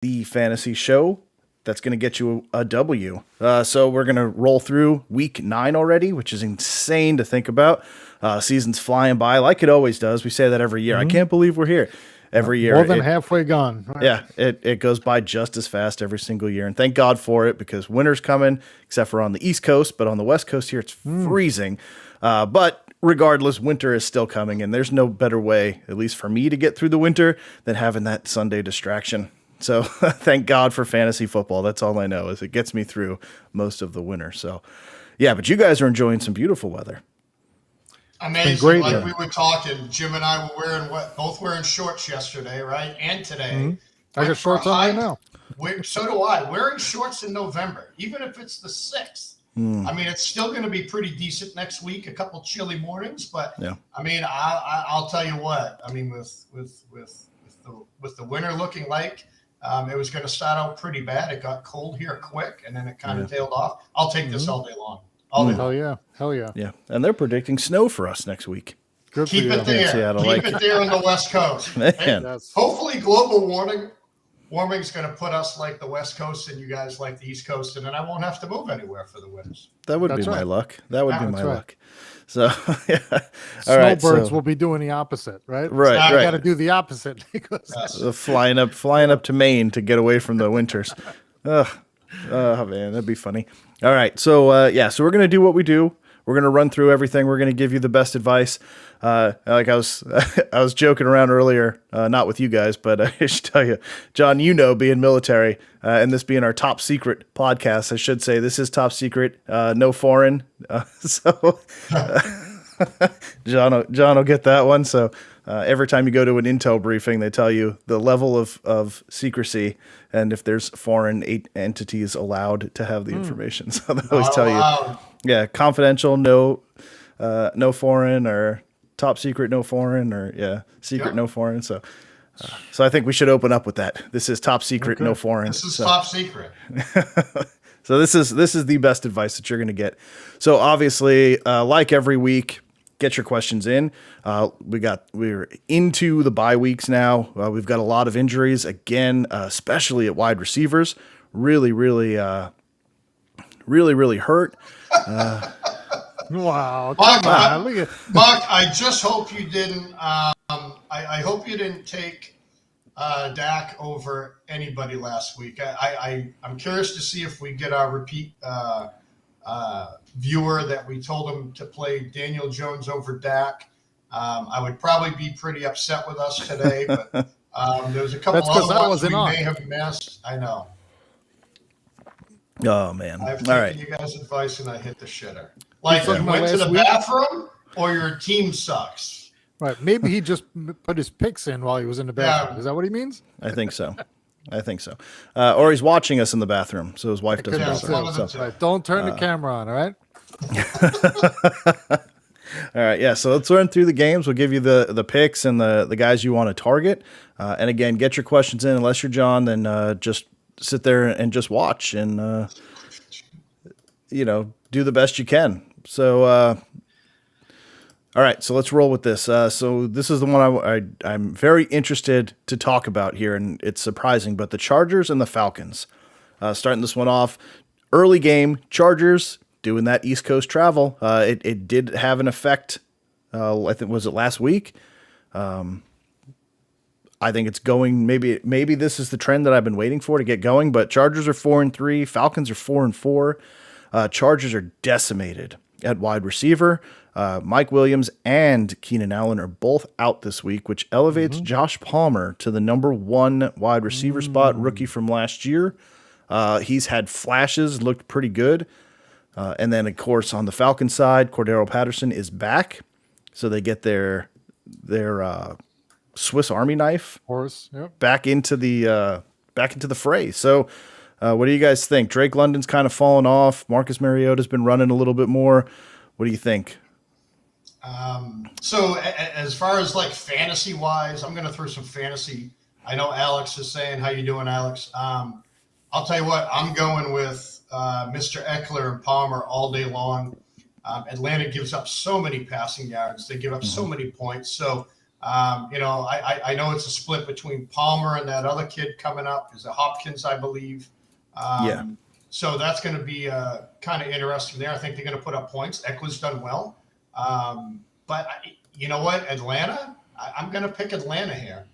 the fantasy show that's going to get you a W. So we're going to roll through week 9 already, which is insane to think about. Season's flying by like it always does. We say that every year. I can't believe we're here. Every year. More than halfway gone. Right? Yeah, it goes by just as fast every single year. And thank God for it, because winter's coming, except for on the East Coast. But on the West Coast here, it's freezing. But regardless, winter is still coming. And there's no better way, at least for me, to get through the winter than having that Sunday distraction. So thank God for fantasy football. That's all I know, is it gets me through most of the winter. So, yeah, but you guys are enjoying some beautiful weather. Amazing. Great, like we were talking, Jim and I were both wearing shorts yesterday, right? And today. I got shorts on right now. So do I. Wearing shorts in November, even if it's the 6th. I mean, it's still going to be pretty decent next week, a couple chilly mornings, but yeah. I mean, I'll tell you what, I mean, with the winter looking like it was going to start out pretty bad. It got cold here quick, and then it kind of tailed off. I'll take this all day long. Hell yeah. Hell yeah. Yeah. And they're predicting snow for us next week. Good Keep it there. Keep it there on the West Coast. Man. Hopefully global warming is going to put us like the West Coast and you guys like the East Coast, and then I won't have to move anywhere for the winters. That would be my luck. That would be my luck. So, yeah. Snowbirds will be doing the opposite, right? Right. So I got to do the opposite because flying up to Maine to get away from the winters. Oh man, that'd be funny. All right, so so we're gonna do what we do. We're gonna run through everything. We're gonna give you the best advice. Like I was joking around earlier, not with you guys, but I should tell you, John, being military, and this being our top secret podcast, I should say this is top secret, no foreign. So John will get that one. So every time you go to an intel briefing, they tell you the level of secrecy and if there's foreign entities allowed to have the information. So they always tell you, confidential, no foreign, or top secret, no foreign, or secret, no foreign. So I think we should open up with that. This is top secret, no foreign. This is top secret. So this is the best advice that you're going to get. So obviously, like every week, get your questions in. We're into the bye weeks now. We've got a lot of injuries again, especially at wide receivers. Really hurt. Wow. Mark, I just hope you didn't. I hope you didn't take Dak over anybody last week. I'm curious to see if we get our repeat viewer that we told him to play Daniel Jones over Dak. I would probably be pretty upset with us today, but there was a couple other ones we may have missed. I know. Oh man! I've taken you guys' advice and I hit the shitter. Like you went to the bathroom, or your team sucks. Right? Maybe he just put his picks in while he was in the bathroom. Is that what he means? I think so. Or he's watching us in the bathroom, so his wife doesn't. Right. Don't turn the camera on. All right. All right. Yeah. So let's run through the games. We'll give you the picks and the guys you want to target. And again, get your questions in. Unless you're John, then just sit there and just watch and do the best you can. So all right, so let's roll with this. So this is the one I'm very interested to talk about here, and it's surprising, but the Chargers and the Falcons. Starting this one off, early game, Chargers doing that East Coast travel. It did have an effect. I think, was it last week? I think it's going. Maybe this is the trend that I've been waiting for to get going. But Chargers are 4-3, Falcons are 4-4. Chargers are decimated at wide receiver. Mike Williams and Keenan Allen are both out this week, which elevates Josh Palmer to the number 1 wide receiver spot, rookie from last year. He's had flashes, looked pretty good. And then, of course, on the Falcons side, Cordero Patterson is back. So they get their Swiss Army knife back into the fray. So what do you guys think? Drake London's kind of fallen off. Marcus Mariota's been running a little bit more. What do you think? So as far as like fantasy wise, I'm going to throw some fantasy. I know Alex is saying, how you doing, Alex? I'll tell you what, I'm going with Mr. Eckler and Palmer all day long. Atlanta gives up so many passing yards. They give up so many points. So I know it's a split between Palmer and that other kid coming up. Is it Hopkins, I believe? Yeah. So that's going to be kind of interesting there. I think they're going to put up points. Eckler's done well. You know what? Atlanta, I'm going to pick Atlanta here.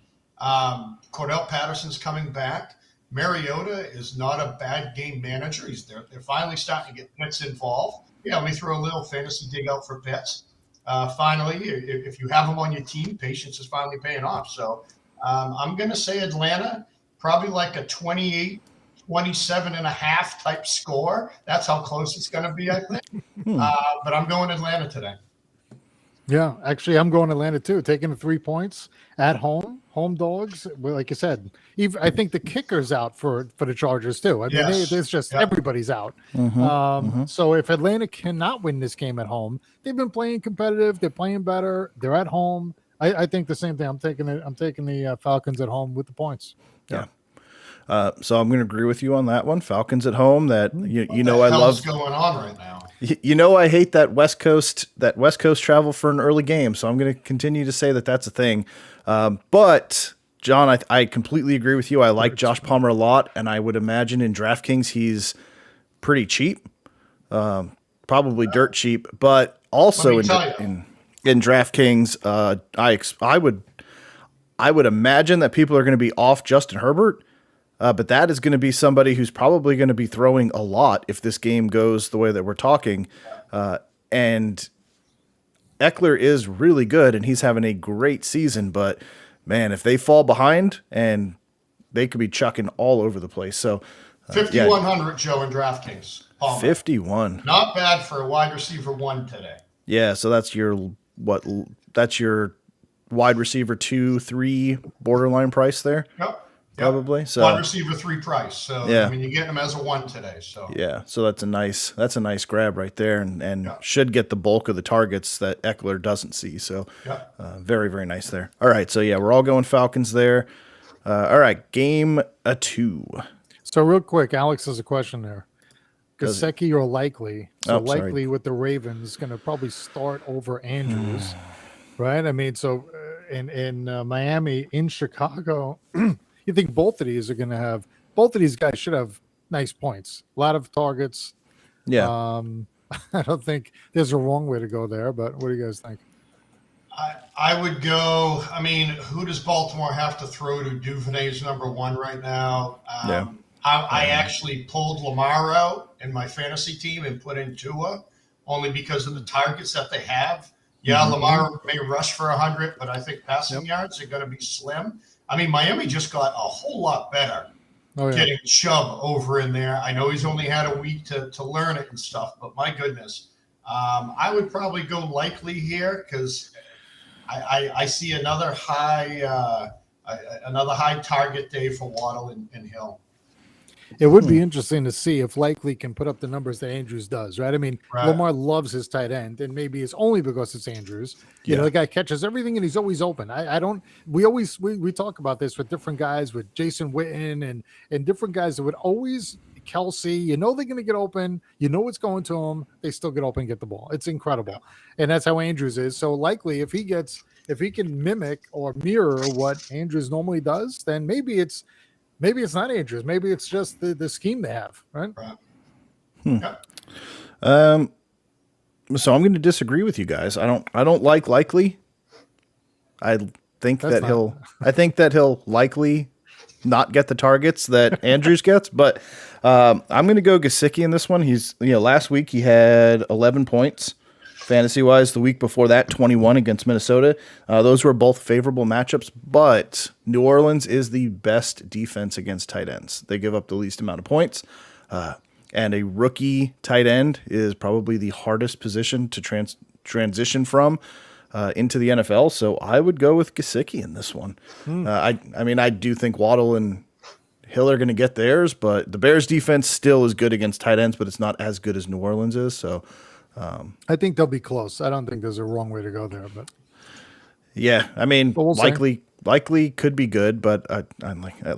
Cordell Patterson's coming back. Mariota is not a bad game manager. They're finally starting to get Pitts involved. Yeah, let me throw a little fantasy dig out for Pitts. Finally, if you have them on your team, patience is finally paying off. So I'm going to say Atlanta, probably like a 28, 27 and a half type score. That's how close it's going to be, I think. But I'm going Atlanta today. Yeah, actually, I'm going Atlanta too. Taking the 3 points at home dogs. Well, like you said, I think the kicker's out for the Chargers too. I mean, it's just everybody's out. So if Atlanta cannot win this game at home, they've been playing competitive. They're playing better. They're at home. I think the same thing. I'm taking the Falcons at home with the points. Yeah. So I'm going to agree with you on that one. Falcons at home. That I love. What's going on right now? I hate that West Coast travel for an early game. So I'm going to continue to say that that's a thing. But John, I completely agree with you. I like Josh Palmer a lot, and I would imagine in DraftKings he's pretty cheap, probably dirt cheap. But also in DraftKings, I would imagine that people are going to be off Justin Herbert. But that is going to be somebody who's probably going to be throwing a lot if this game goes the way that we're talking. And Eckler is really good, and he's having a great season. But, man, if they fall behind, and they could be chucking all over the place. So 5,100, Joe, in DraftKings. Palmer. 51. Not bad for a wide receiver 1 today. Yeah, so that's your wide receiver 2-3 borderline price there? Yep. Probably. So wide receiver 3 price. So I mean, you get him as a 1 today. So so that's a nice grab right there, and should get the bulk of the targets that Eckler doesn't see. So very, very nice there. All right, so we're all going Falcons there. All right, game 2. So real quick, Alex has a question there. Gesicki or Likely? So Likely with the Ravens going to probably start over Andrews, right? I mean, so in Miami, in Chicago. You think both of these guys should have nice points, a lot of targets. Yeah. I don't think there's a wrong way to go there, but what do you guys think? I would go. I mean, who does Baltimore have to throw to? Duvernay's number 1 right now. I actually pulled Lamar out in my fantasy team and put in Tua only because of the targets that they have. Yeah, Lamar may rush for 100, but I think passing yards are going to be slim. I mean, Miami just got a whole lot better getting Chubb over in there. I know he's only had a week to learn it and stuff, but my goodness. I would probably go Likely here because I see another high target day for Waddle and Hill. It would be interesting to see if Likely can put up the numbers that Andrews does, right? I mean, Lamar loves his tight end, and maybe it's only because it's Andrews. You know, the guy catches everything, and he's always open. We talk about this with different guys, with Jason Witten and different guys that would always Kelsey. You know they're going to get open. You know what's going to them. They still get open and get the ball. It's incredible, and that's how Andrews is. So Likely, if he can mimic or mirror what Andrews normally does, then maybe it's not Andrews. Maybe it's just the scheme they have, right? So I'm going to disagree with you guys. I don't like Likely. I think that he'll likely not get the targets that Andrews gets, but I'm going to go Gesicki in this one. He's last week he had 11 points. Fantasy-wise, the week before that, 21 against Minnesota. Those were both favorable matchups, but New Orleans is the best defense against tight ends. They give up the least amount of points, and a rookie tight end is probably the hardest position to transition from into the NFL. So I would go with Gesicki in this one. I mean, I do think Waddle and Hill are going to get theirs, but the Bears defense still is good against tight ends, but it's not as good as New Orleans is, so... I think they'll be close. I don't think there's a wrong way to go there, but I mean, likely could be good, but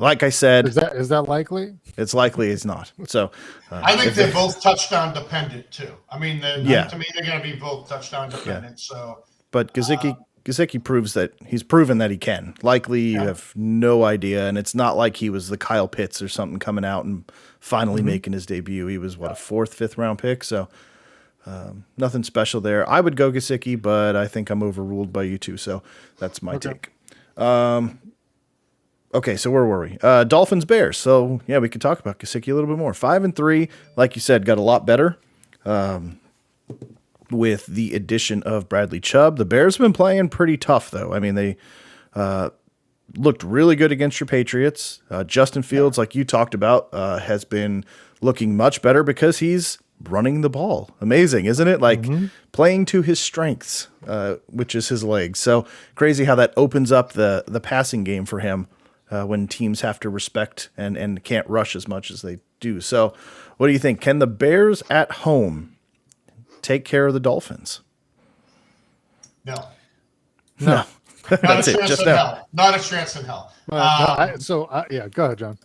like I said, is that likely? It's likely it's not. So I think they're both touchdown dependent too. I mean, to me, they're going to be both touchdown dependent. So, but Gesicki Gesicki proves that he's proven that he can. Likely you have no idea, and it's not like he was the Kyle Pitts or something coming out and finally making his debut. He was what, a 4th, 5th round pick, so nothing special there. I would go Gesicki, but I think I'm overruled by you two, so that's my take. Okay, so where were we? Dolphins Bears. So yeah, we could talk about Gesicki a little bit more. 5-3, like you said, got a lot better. With the addition of Bradley Chubb. The Bears have been playing pretty tough, though. I mean, they looked really good against your Patriots. Justin Fields, like you talked about, has been looking much better because he's running the ball. Amazing, isn't it? Like playing to his strengths, which is his legs. So crazy how that opens up the passing game for him when teams have to respect and can't rush as much as they do. So what do you think? Can the Bears at home take care of the Dolphins? No. No. Not a chance in hell. Not a chance in hell. Yeah, go ahead, John.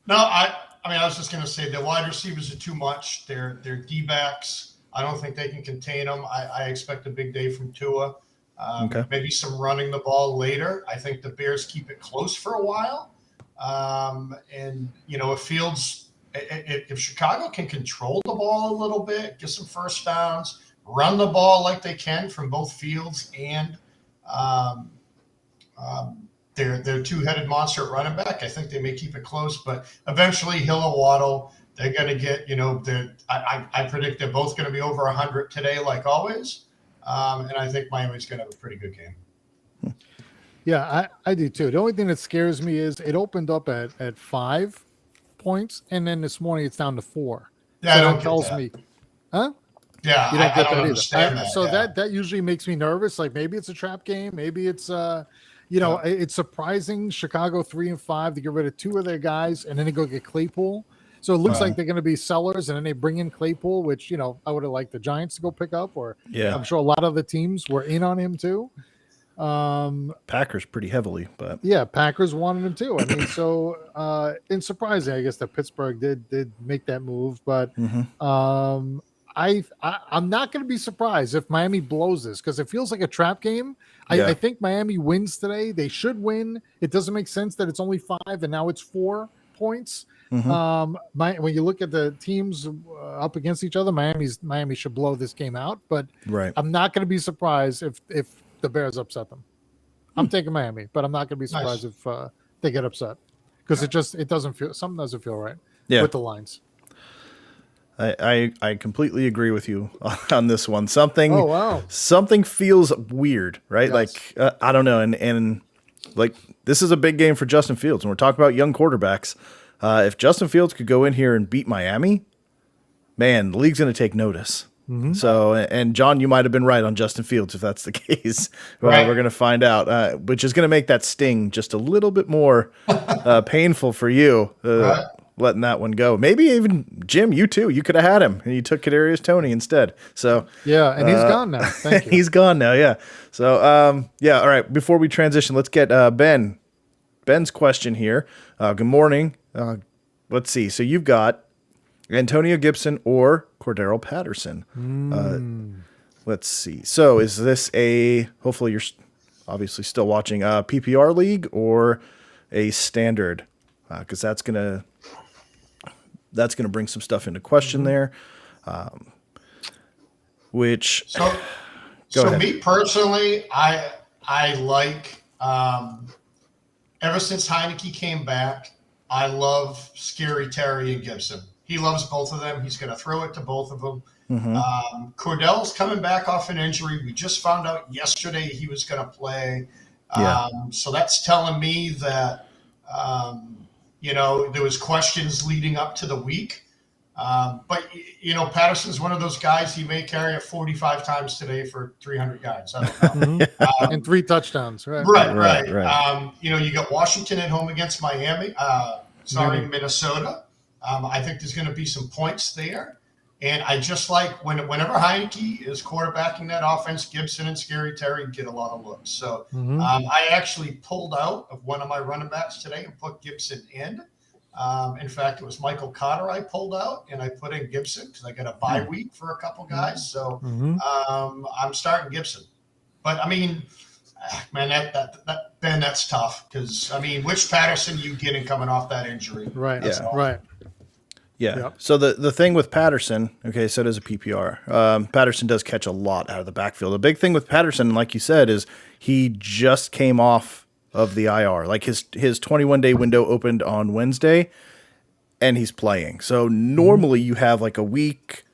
No, I mean, I was just going to say the wide receivers are too much. They're D-backs. I don't think they can contain them. I expect a big day from Tua. Maybe some running the ball later. I think the Bears keep it close for a while. And, you know, if Chicago can control the ball a little bit, get some first downs, run the ball like they can from both Fields and their two-headed monster at running back, I think they may keep it close. But eventually, Hill and Waddle, they're going to get, you know, I predict they're both going to be over 100 today, like always. And I think Miami's going to have a pretty good game. Yeah, I do too. The only thing that scares me is it opened up at 5 points, and then this morning it's down to 4. Yeah, so I don't that tells me, huh? Yeah, you don't get I don't that understand either. that. So yeah. that usually makes me nervous. Like maybe it's a trap game. Maybe it's it's surprising Chicago 3-5 to get rid of 2 of their guys, and then they go get Claypool. So it looks like they're going to be sellers, and then they bring in Claypool, which I would have liked the Giants to go pick up, or I'm sure a lot of the teams were in on him too. Packers pretty heavily, but Packers wanted him too. I mean, so in surprising, I guess that Pittsburgh did make that move, but I'm not going to be surprised if Miami blows this because it feels like a trap game. I think Miami wins today. They should win. It doesn't make sense that it's only 5 and now it's 4 points. When you look at the teams up against each other, Miami should blow this game out. But I'm not going to be surprised if the Bears upset them. I'm taking Miami, but I'm not going to be surprised if they get upset because it doesn't feel right with the lines. I completely agree with you on this one. Something feels weird, right? Yes. Like I don't know, and like this is a big game for Justin Fields. When we're talking about young quarterbacks, if Justin Fields could go in here and beat Miami, man, the league's going to take notice. So, and John, you might have been right on Justin Fields if that's the case. We're going to find out, which is going to make that sting just a little bit more painful for you, letting that one go. Maybe even Jim, you too. You could have had him, and you took Kadarius Toney instead. So yeah, and he's gone now. Thank you. He's gone now. Yeah. So all right. Before we transition, let's get Ben's question here. Good morning. Let's see. So you've got Antonio Gibson or Cordero Patterson. Let's see. So is this hopefully you're obviously still watching PPR league or a standard? Because that's gonna bring some stuff into question there. Which so ahead. Me personally, I like ever since Heineke came back, I love Scary Terry and Gibson. He loves both of them. He's going to throw it to both of them. Cordell's coming back off an injury. We just found out yesterday he was going to play. So that's telling me that, there was questions leading up to the week. But Patterson's one of those guys, he may carry it 45 times today for 300 yards. I don't know. And 3 touchdowns. Right. Right. You got Washington at home against Miami. Minnesota. I think there's going to be some points there. And I just like whenever Heineke is quarterbacking that offense, Gibson and Scary Terry get a lot of looks. So I actually pulled out of one of my running backs today and put Gibson in. In fact, it was Michael Carter I pulled out, and I put in Gibson because I got a bye week for a couple guys. So I'm starting Gibson. But, I mean, Man, Ben, that's tough because I mean, which Patterson you getting coming off that injury? Right. Yeah. Right. Yeah. Yep. So the thing with Patterson, okay, so does a PPR. Patterson does catch a lot out of the backfield. The big thing with Patterson, like you said, is he just came off of the IR. Like his 21-day window opened on Wednesday, and he's playing. So normally you have like a week,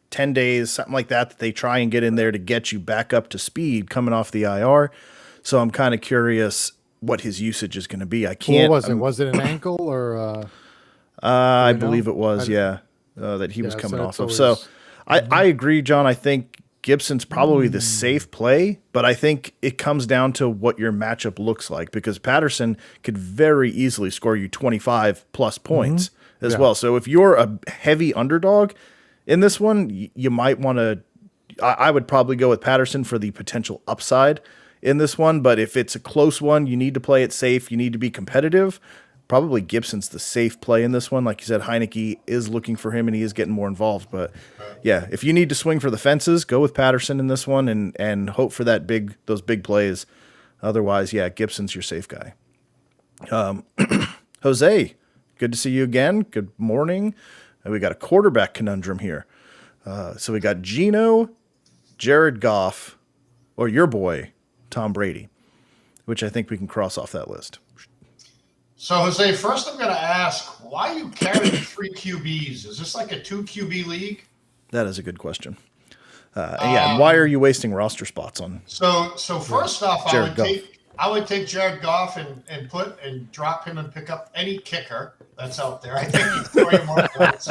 10 days, something like that they try and get in there to get you back up to speed coming off the IR. So I'm kind of curious what his usage is going to be. I can't. What was it? Was it an ankle or? I know? believe it was, that he was coming so off it's of. always- So I agree, John. I think Gibson's probably the safe play, but I think it comes down to what your matchup looks like because Patterson could very easily score you 25 plus points as well. So if you're a heavy underdog in this one, you might want to. I would probably go with Patterson for the potential upside in this one, but if it's a close one, you need to play it safe. You need to be competitive. Probably Gibson's the safe play in this one. Like you said, Heineke is looking for him and he is getting more involved. But yeah, if you need to swing for the fences, go with Patterson in this one and hope for those big plays. Otherwise, yeah, Gibson's your safe guy. Jose, good to see you again. Good morning. We got a quarterback conundrum here. So we got Geno, Jared Goff, or your boy, Tom Brady, which I think we can cross off that list. So, Jose, first I'm going to ask, why are you carrying 3 QBs? Is this like a 2 QB league? That is a good question. And why are you wasting roster spots on? So first off, Jared Goff. I would take Jared Goff and drop him and pick up any kicker that's out there. I think he'd score you more points.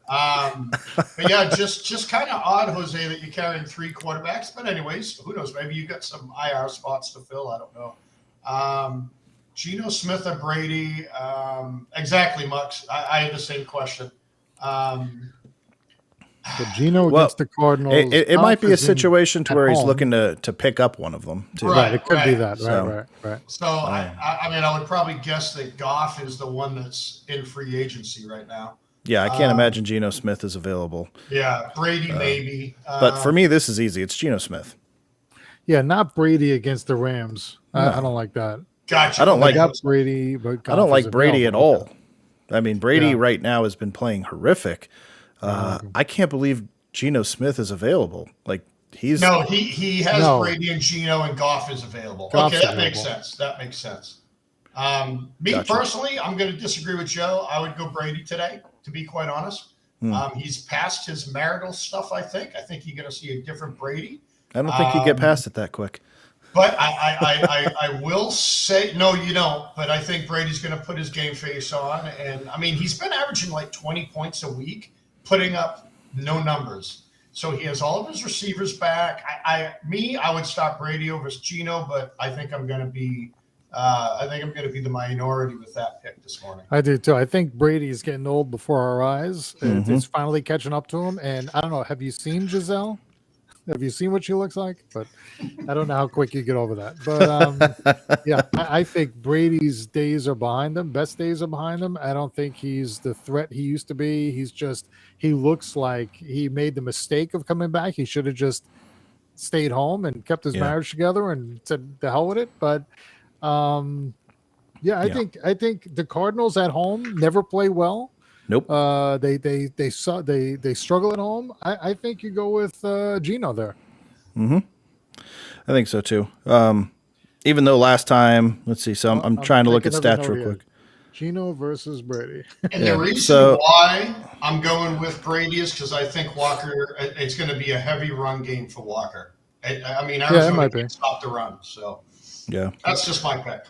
But yeah, just kind of odd, Jose, that you're carrying 3 quarterbacks. But anyways, who knows? Maybe you got some IR spots to fill. I don't know. Geno Smith or Brady? Exactly, Mux. I had the same question. So Geno against the Cardinals. It might be a situation to where he's home. looking to pick up one of them too. Right, it could be Right. that. So- Right. So I mean, I would probably guess that Goff is the one that's in free agency right now. Yeah, I can't imagine Geno Smith is available. Yeah, Brady maybe. But for me, this is easy. It's Geno Smith. Yeah, not Brady against the Rams. I don't like that. Gotcha. I don't I like. got Brady, but I Goff don't is like Brady at available. all. I mean, Brady Yeah. right now has been playing horrific. I can't believe Geno Smith is available. Like he's No, he has No. Brady and Geno, and Goff is available. Goff's Okay, that makes available. sense. That makes sense. Me Gotcha. personally, I'm going to disagree with Joe. I would go Brady today, to be quite honest. He's past his marital stuff, I think. I think you're going to see a different Brady. I don't think you get past it that quick. But I will say, no, you don't. But I think Brady's going to put his game face on. And, I mean, he's been averaging like 20 points a week, putting up no numbers. So he has all of his receivers back. I would start Brady over Geno, but I think I'm going to be the minority with that pick this morning. I do too. I think Brady's getting old before our eyes. It's finally catching up to him. And I don't know. Have you seen Giselle? Have you seen what she looks like? But I don't know how quick you get over that. But yeah, I think Brady's days are behind him. Best days are behind him. I don't think he's the threat he used to be. He looks like he made the mistake of coming back. He should have just stayed home and kept his marriage together and said the hell with it. But I think the Cardinals at home never play well. Nope. They struggle at home. I think you go with Geno there. I think so too. Even though last time, let's see. So I'm trying to look at taking every stats note real here. quick. Geno versus Brady. And the reason so- why I'm going with Brady is because I think Walker, it's going to be a heavy run game for Walker. I mean, Arizona might be. can't stop the run. So Yeah. that's just my pick.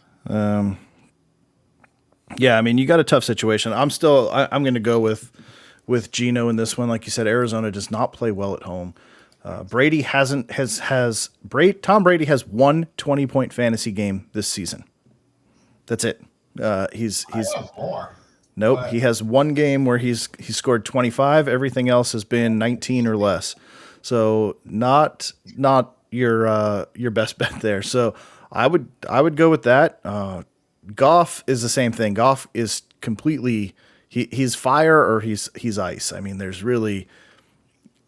Yeah, I mean, you got a tough situation. I'm going to go with Geno in this one. Like you said, Arizona does not play well at home. Tom Brady has one 20-point fantasy game this season. That's it. He's I have more. nope. but- He has one game where he scored 25. Everything else has been 19 or less. So not your best bet there. So I would go with that. Goff is the same thing. Goff is completely he's fire or he's ice. I mean, there's really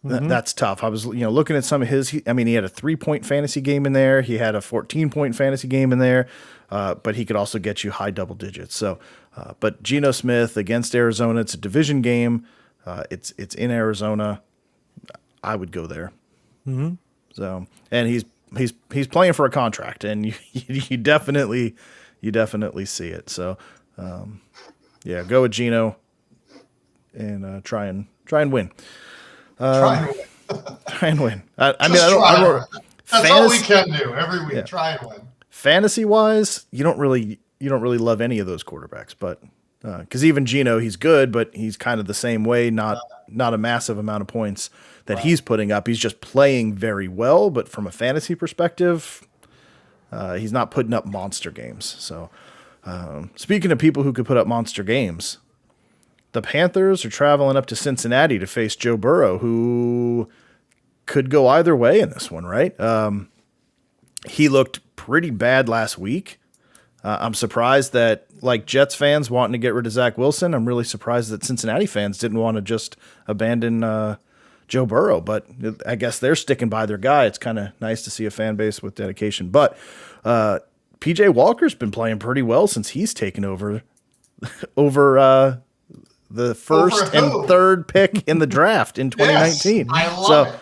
That's tough. I was, looking at some of his. He had a 3-point fantasy game in there. He had a 14-point fantasy game in there, but he could also get you high double digits. So, but Geno Smith against Arizona, it's a division game. It's in Arizona. I would go there. So, and he's playing for a contract, and you definitely see it. So, go with Geno and try and win. Try and win. That's all we can do every week. Try and win. Fantasy wise, you don't really love any of those quarterbacks, but because even Geno, he's good, but he's kind of the same way. Not a massive amount of points that he's putting up. He's just playing very well, but from a fantasy perspective, he's not putting up monster games. So, speaking of people who could put up monster games, the Panthers are traveling up to Cincinnati to face Joe Burrow, who could go either way in this one, right? He looked pretty bad last week. I'm surprised that, like Jets fans wanting to get rid of Zach Wilson, I'm really surprised that Cincinnati fans didn't want to just abandon Joe Burrow. But I guess they're sticking by their guy. It's kind of nice to see a fan base with dedication. But PJ Walker's been playing pretty well since he's taken over the first and third pick in the draft in 2019. Yes, I love it.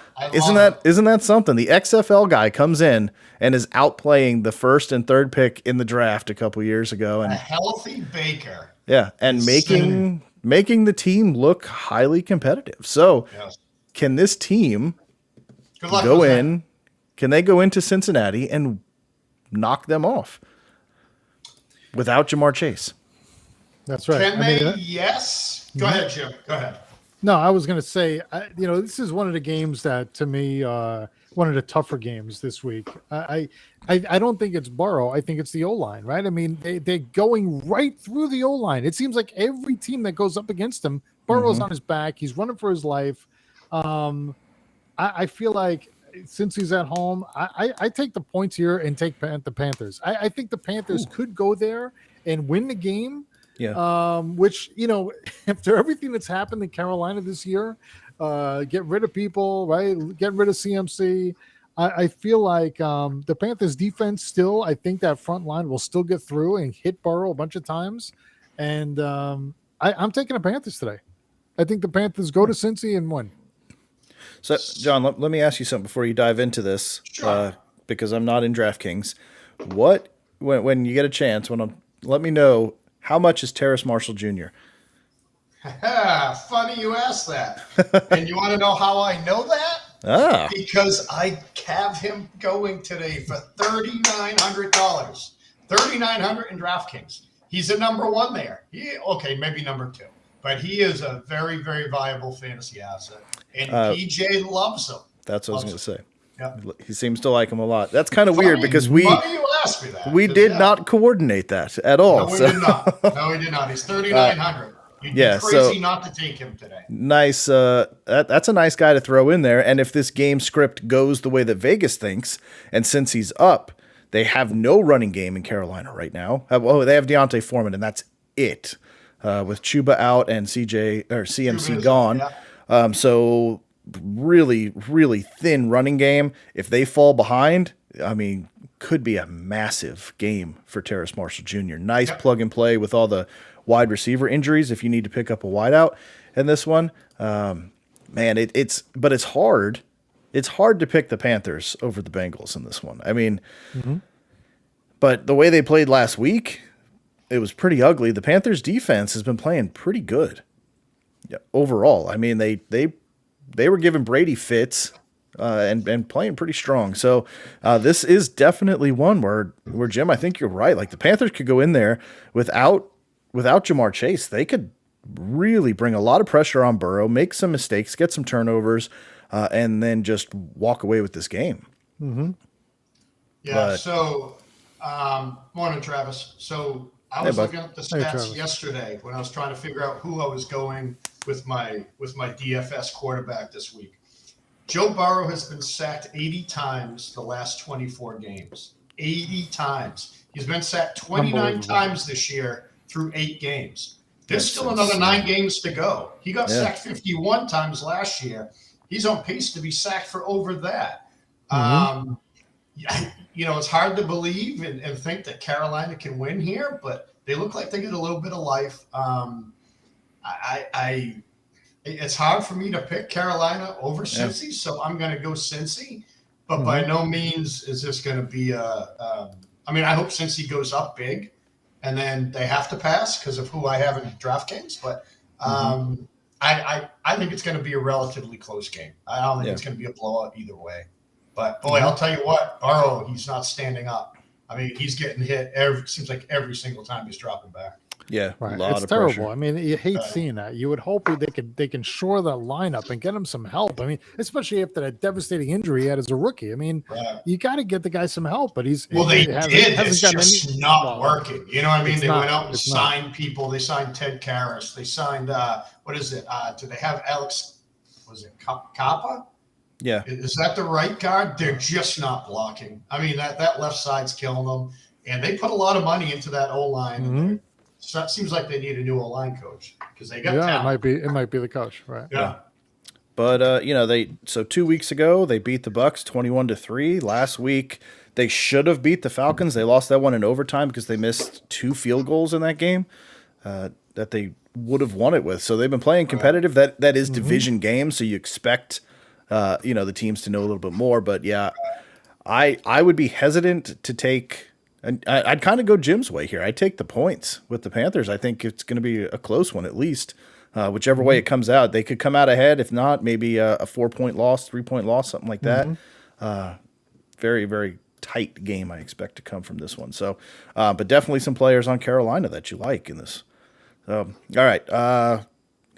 Isn't that something? The XFL guy comes in and is outplaying the first and third pick in the draft a couple years ago, and a healthy Baker. Yeah, and making the team look highly competitive. So, can this team go in? Can they go into Cincinnati and knock them off without Jamar Chase? That's right. Can they? Yes. Go ahead, Jim. Go ahead. No, I was going to say, this is one of the games that, to me, one of the tougher games this week. I don't think it's Burrow. I think it's the O-line, right? I mean, they're going right through the O-line. It seems like every team that goes up against him, Burrow's on his back. He's running for his life. I feel like since he's at home, I take the points here and take the Panthers. I think the Panthers could go there and win the game. Yeah. Which, after everything that's happened in Carolina this year, get rid of people, right? Get rid of CMC. I feel like the Panthers defense still, I think that front line will still get through and hit Burrow a bunch of times. And I'm taking the Panthers today. I think the Panthers go to Cincy and win. So, John, let me ask you something before you dive into this, because I'm not in DraftKings. When you get a chance, let me know, how much is Terrace Marshall Jr.? Funny you asked that. And you want to know how I know that? Because I have him going today for $3,900. $3,900 in DraftKings. He's a number one there. Maybe number two. But he is a very, very viable fantasy asset. And PJ loves him. That's what I was going to say. Yep. He seems to like him a lot. That's kind of weird because we did not coordinate that at all. No, we did not. No, we did not. He's $3,900. You'd be crazy not to take him today. Nice. That's a nice guy to throw in there. And if this game script goes the way that Vegas thinks, and since he's up, they have no running game in Carolina right now. They have Deontay Foreman, and that's it. With Chuba out and CMC gone. Yeah. So really, really thin running game. If they fall behind, could be a massive game for Terrace Marshall Jr. Nice plug and play with all the wide receiver injuries if you need to pick up a wideout in this one. It's hard. It's hard to pick the Panthers over the Bengals in this one. But the way they played last week, it was pretty ugly. The Panthers defense has been playing pretty good overall. They were giving Brady fits and playing pretty strong. So this is definitely one where Jim, I think you're right. Like the Panthers could go in there without Jamar Chase. They could really bring a lot of pressure on Burrow, make some mistakes, get some turnovers, and then just walk away with this game. Mm-hmm. Yeah. Morning, Travis. So I was looking at the stats yesterday when I was trying to figure out who I was going with my DFS quarterback this week. Joe Burrow has been sacked 80 times the last 24 games. 80 times. He's been sacked 29 times this year through 8 games. There's still another 9 games to go. He got sacked 51 times last year. he's on pace to be sacked for over that. Mm-hmm. It's hard to believe and think that Carolina can win here, but they look like they get a little bit of life. It's hard for me to pick Carolina over Cincy, so I'm going to go Cincy. But by no means is this going to be I hope Cincy goes up big, and then they have to pass because of who I have in DraftKings. But I think it's going to be a relatively close game. I don't think it's going to be a blowout either way. But boy, I'll tell you what, Burrow, he's not standing up. I mean, he's getting hit seems like every single time he's dropping back. Yeah, right. It's terrible. Pressure. I mean, you hate seeing that. You would hope they can shore that lineup and get him some help. I mean, especially after that devastating injury he had as a rookie. I mean, you got to get the guy some help. But they did. It's just not working. You know what I mean? They went out and signed people. They signed Ted Karras. They signed what is it? Do they have Alex? Was it Kappa? Yeah. Is that the right guard? They're just not blocking. I mean, that left side's killing them. And they put a lot of money into that O-line. Mm-hmm. So it seems like they need a new O-line coach because they got talent. It might be the coach, right? Yeah. But 2 weeks ago they beat the Bucks 21-3. Last week they should have beat the Falcons. They lost that one in overtime because they missed 2 field goals in that game that they would have won it with. So they've been playing competitive. That is division game, so you expect the teams to know a little bit more. But yeah, I would be hesitant to take. And I'd kind of go Jim's way here. I'd take the points with the Panthers. I think it's going to be a close one at least. Whichever way it comes out, they could come out ahead. If not, maybe a 4-point loss, 3-point loss, something like that. Very, very tight game I expect to come from this one. So, but definitely some players on Carolina that you like in this. All right,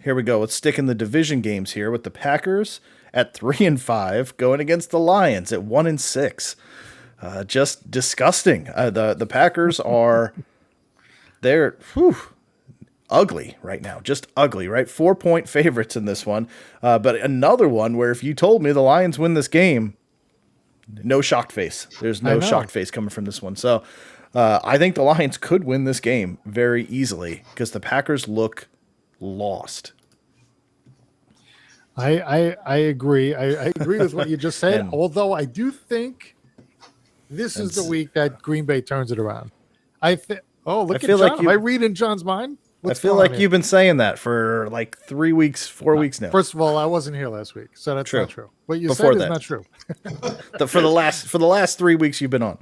here we go. Let's stick in the division games here with the Packers at 3-5 going against the Lions at 1-6. Just disgusting. The Packers they're ugly right now. Just ugly, right? 4-point favorites in this one. But another one where if you told me the Lions win this game, no shocked face. There's no shocked face coming from this one. So I think the Lions could win this game very easily because the Packers look lost. I agree. I agree with what you just said. Although I do think this is the week that Green Bay turns it around. Look at John. Like am I reading John's mind? I feel like you've been saying that for like 3 weeks, 4 weeks now. First of all, I wasn't here last week, so that's not true. What you Before said that. is not true. For the last 3 weeks you've been on.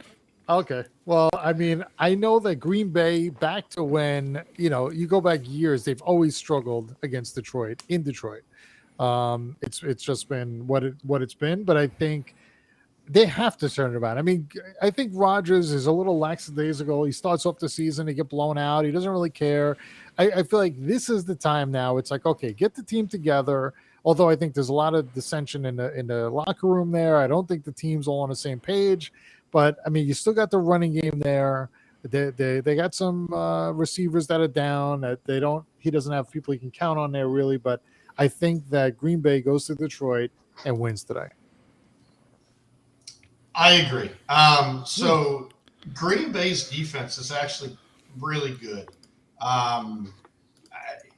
Okay. Well, I mean, I know that Green Bay, back to when, you go back years, they've always struggled against Detroit in Detroit. It's just been what it's been, but I think they have to turn it around. I mean, I think Rodgers is a little lackadaisical. He starts off the season, he get blown out. He doesn't really care. I feel like this is the time now. It's like, okay, get the team together. Although I think there's a lot of dissension in the locker room there. I don't think the team's all on the same page. But I mean, you still got the running game there. They got some receivers that are down. That he doesn't have people he can count on there really. But I think that Green Bay goes to Detroit and wins today. I agree. So Green Bay's defense is actually really good. And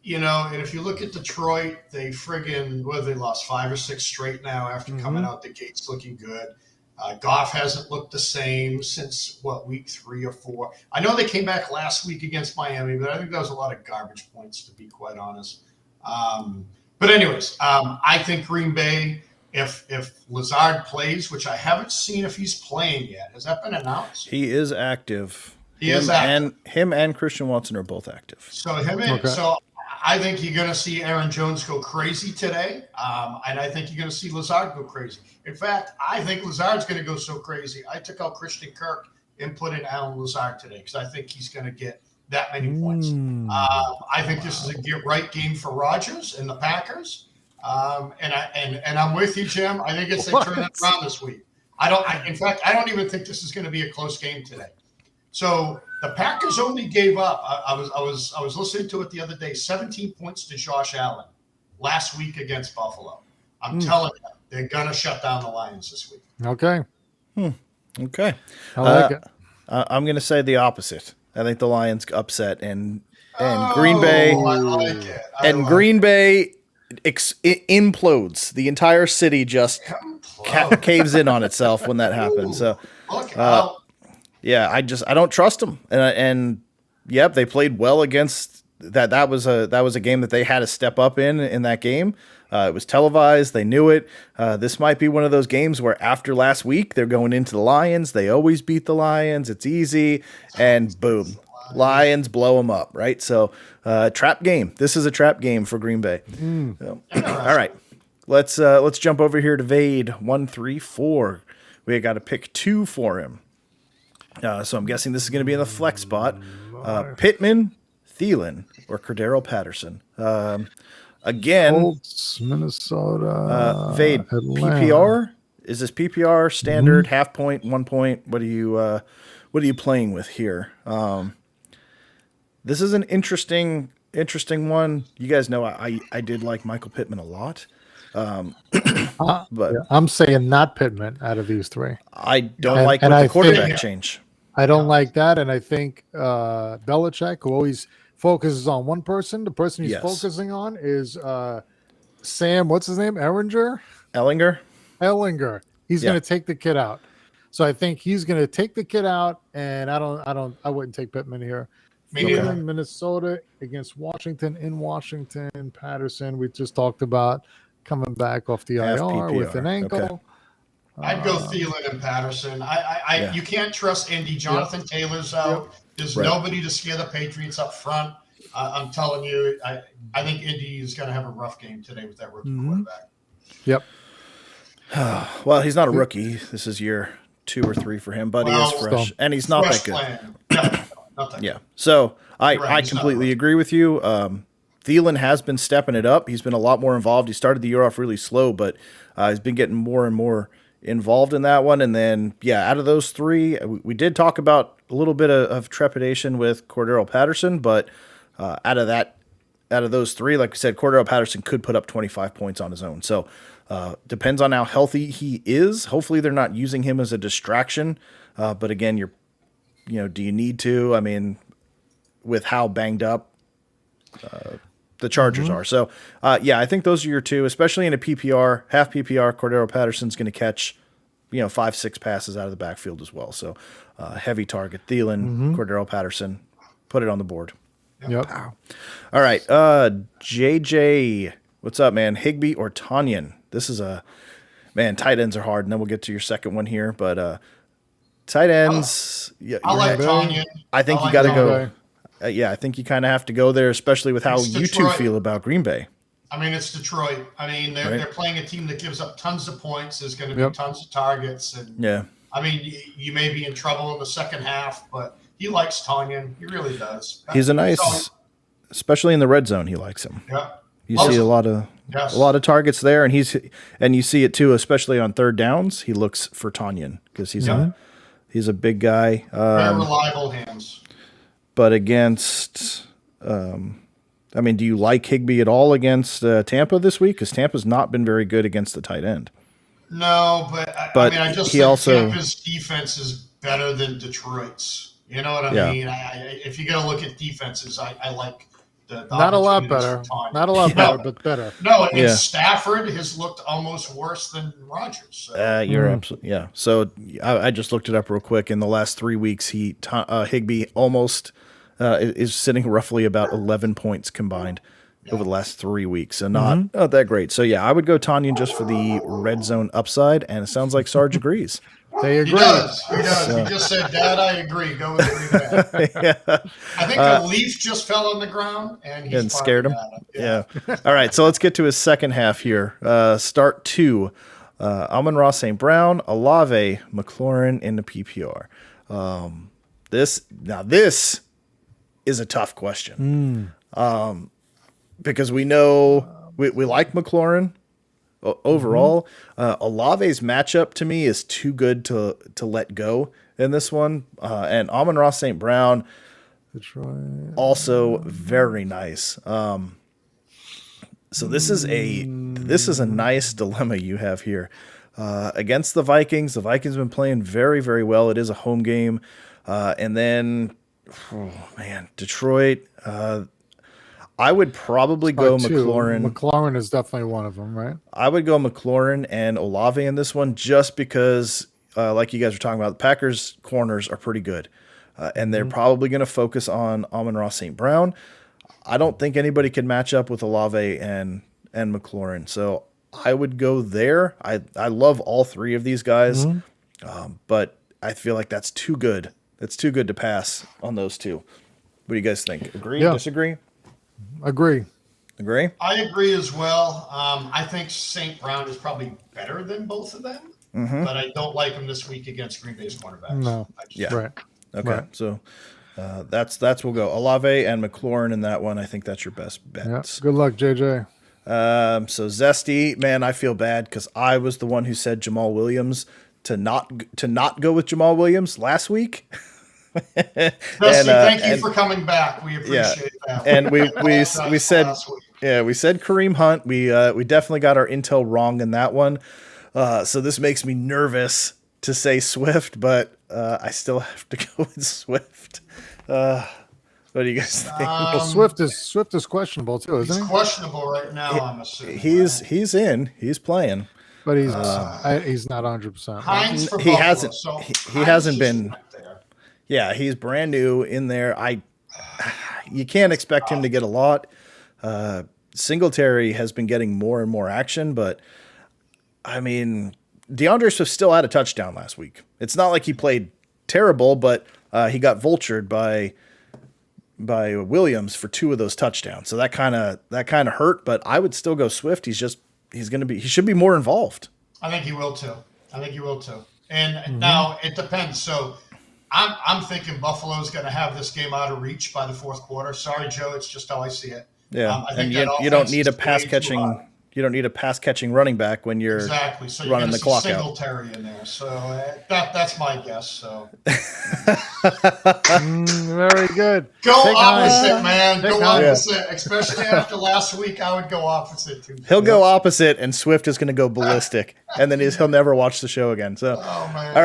if you look at Detroit, they they lost 5 or 6 straight now after coming out the gates looking good. Goff hasn't looked the same since week 3 or 4. I know they came back last week against Miami, but I think that was a lot of garbage points, to be quite honest. But anyways, I think Green Bay, if Lazard plays, which I haven't seen if he's playing yet. Has that been announced? He is active. Is active. And him and Christian Watson are both active. So I think you're going to see Aaron Jones go crazy today, and I think you're going to see Lazard go crazy. In fact, I think Lazard's going to go so crazy. I took out Christian Kirk and put in Alan Lazard today because I think he's going to get that many points. I think this is a get-right game for Rodgers and the Packers. And I'm with you, Jim. I think they turn it around this week. In fact, I don't even think this is going to be a close game today. So the Packers only gave up. I was listening to it the other day. 17 points to Josh Allen last week against Buffalo. I'm telling you, they're gonna shut down the Lions this week. Okay. Okay. I like it. I'm gonna say the opposite. I think the Lions upset and Green Bay I like it. Green Bay it implodes. The entire city just caves in on itself when that happens. So, yeah, I don't trust them. And yep, they played well against that. That was a game that they had to step up in that game. It was televised. They knew it. This might be one of those games where after last week, they're going into the Lions. They always beat the Lions. It's easy. And boom, Lions blow them up, right? So trap game. This is a trap game for Green Bay. So, all right. Let's jump over here to Vade 134. We got to pick 2 for him. So I'm guessing this is going to be in the flex spot. Pittman, Thielen, or Cordero Patterson. Again, Colts, Minnesota, Vade, Atlanta. PPR? Is this PPR standard, half point, 1 point? What are you playing with here? This is an interesting one. You guys know I did like Michael Pittman a lot. But I'm saying not Pittman out of these 3. I don't like the quarterback change. I don't like that, and I think Belichick, who always focuses on one person, the person he's focusing on is Sam. What's his name? Ellinger. He's going to take the kid out. So I think he's going to take the kid out, and I wouldn't take Pittman here. Minnesota against Washington in Washington. Patterson, we just talked about coming back off the IR with an ankle. Okay. I'd go Thielen and Patterson. You can't trust Indy. Jonathan Taylor's out. There's nobody to scare the Patriots up front. I'm telling you, I think Indy is going to have a rough game today with that rookie quarterback. Yep. Well, he's not a rookie. This is year 2 or 3 for him, but he is fresh, and he's not that good. Yeah. So I completely agree with you. Thielen has been stepping it up. He's been a lot more involved. He started the year off really slow, but he's been getting more and more involved in that one. And then, out of those 3, we did talk about a little bit of trepidation with Cordero Patterson, but out of those 3, like I said, Cordero Patterson could put up 25 points on his own. So depends on how healthy he is. Hopefully they're not using him as a distraction. But again, do you need to? I mean, with how banged up the Chargers are. So, I think those are your 2, especially in a PPR, half PPR. Cordero Patterson's going to catch, 5-6 passes out of the backfield as well. So, heavy target. Thielen, Cordero Patterson, put it on the board. Yep. Wow. All right. JJ, what's up, man? Higbee or Tonyan? This is tight ends are hard, and then we'll get to your second one here. But tight ends, I like Tonyan. I think you got to go. I think you kind of have to go there, especially with how you 2 feel about Green Bay. I mean, it's Detroit. I mean, they're playing a team that gives up tons of points. There's going to be tons of targets. And I mean, you may be in trouble in the second half, but he likes Tonyan. He really does. He's a nice, especially in the red zone. He likes him. Yeah. You see a lot of targets there, and you see it too, especially on third downs. He looks for Tonyan because he's a big guy. Very reliable hands. But against, do you like Higbee at all against Tampa this week? Because Tampa's not been very good against the tight end. No, but I just think Tampa's defense is better than Detroit's. You know what I mean? If you're going to look at defenses, I like the not a lot better. Not a lot better, but better. No, and Stafford has looked almost worse than Rodgers. So. You're absolutely So I just looked it up real quick. In the last 3 weeks, Higbee almost is sitting roughly about 11 points combined over the last 3 weeks. So not that great. So I would go Tonyan just for the red zone upside, and it sounds like Sarge agrees. They agree. He does. So. He just said, "Dad, I agree. Go with Green Bay." I think a leaf just fell on the ground and scared him. Yeah. All right. So let's get to his second half here. Start 2. Amon-Ra St. Brown, Olave, McLaurin in the PPR. This is a tough question. Because we know we like McLaurin overall. Olave's matchup to me is too good to let go in this one. And Amon-Ra St. Brown, Detroit. Also very nice. So this is a nice dilemma you have here. Against the Vikings. The Vikings have been playing very, very well. It is a home game. And then, Detroit. I would probably go Two. McLaurin. McLaurin is definitely one of them, right? I would go McLaurin and Olave in this one just because, like you guys were talking about, the Packers' corners are pretty good. And they're probably going to focus on Amon-Ra St. Brown. I don't think anybody can match up with Olave and McLaurin. So I would go there. I love all three of these guys, but I feel like that's too good. It's too good to pass on those two. What do you guys think? Agree? Yeah. Disagree? Agree. Agree? I agree as well. I think St. Brown is probably better than both of them, but I don't like him this week against Green Bay's cornerbacks. No. Yeah. Right. Okay. Right. So that's we'll go Olave and McLaurin in that one. I think that's your best Yeah. bets. Good luck, JJ. So Zesty, man, I feel bad because I was the one who said Jamal Williams to not go with Jamal Williams last week. Dusty, thank you for coming back. We appreciate that. And we said we said Kareem Hunt. We definitely got our intel wrong in that one. So this makes me nervous to say Swift, but I still have to go with Swift. What do you guys think? Well, Swift is questionable too, isn't He's he? questionable right now, I'm assuming. He's in. He's playing. But he's not 100%. Hines for He Buffalo, hasn't- so he Hines hasn't just been- went there. Yeah, he's brand new in there. You can't expect him to get a lot. Singletary has been getting more and more action, but I mean, DeAndre Swift still had a touchdown last week. It's not like he played terrible, but he got vultured by Williams for 2 of those touchdowns. So that kind of hurt, but I would still go Swift. He should be more involved. I think he will too. And now it depends. So I'm thinking Buffalo's going to have this game out of reach by the fourth quarter. Sorry, Joe. It's just how I see it. Yeah, I think and that you don't offense need a is way pass too catching. high. You don't need a pass catching running back when you're Exactly. So you're running going the to clock see out. Singletary in there. So that's my guess. So Very good. go Take opposite, Hines. man. Take Go Hines. opposite. Especially after last week, I would go opposite too. He'll go opposite, and Swift is going to go ballistic, and then he'll never watch the show again. So, Oh man. all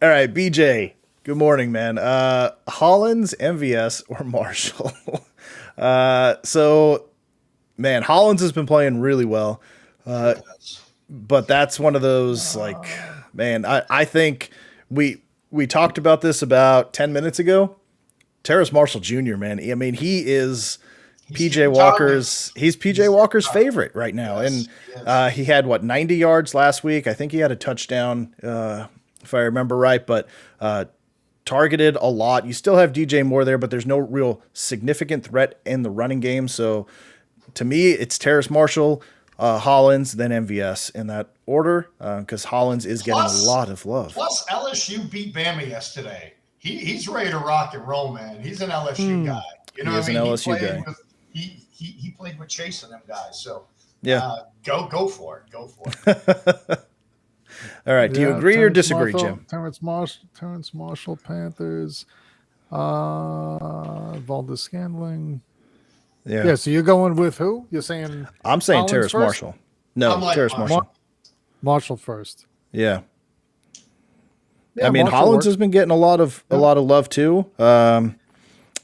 right, BJ. Good morning, man. Hollins, MVS, or Marshall? So, man, Hollins has been playing really well, but that's one of those man. I think we talked about this about 10 minutes ago. Terrace Marshall Jr., man. I mean, he is PJ Walker's. He's PJ Walker's favorite right now, Yes, and he had 90 yards last week. I think he had a touchdown, if I remember right, but targeted a lot. You still have DJ Moore there, but there's no real significant threat in the running game. So to me, it's Terrace Marshall, Hollins, then MVS in that order, because Hollins is getting a lot of love. Plus, LSU beat Bama yesterday. He's ready to rock and roll, man. He's an LSU guy. You know He what is I mean? an LSU guy. He played with Chase and them guys. So Yeah. go for it. Go for it. All right. Do you Yeah, agree or Terrence disagree, Marshall, Jim? Terrence Marshall, Panthers. Valdez Scandling. Yeah. So you're going with who? You're saying I'm saying Hollins Terrace first? Marshall. No, I'm like Terrace Marshall. Marshall first. Yeah. Yeah, I mean, Marshall Hollins works. has been getting a lot of love too.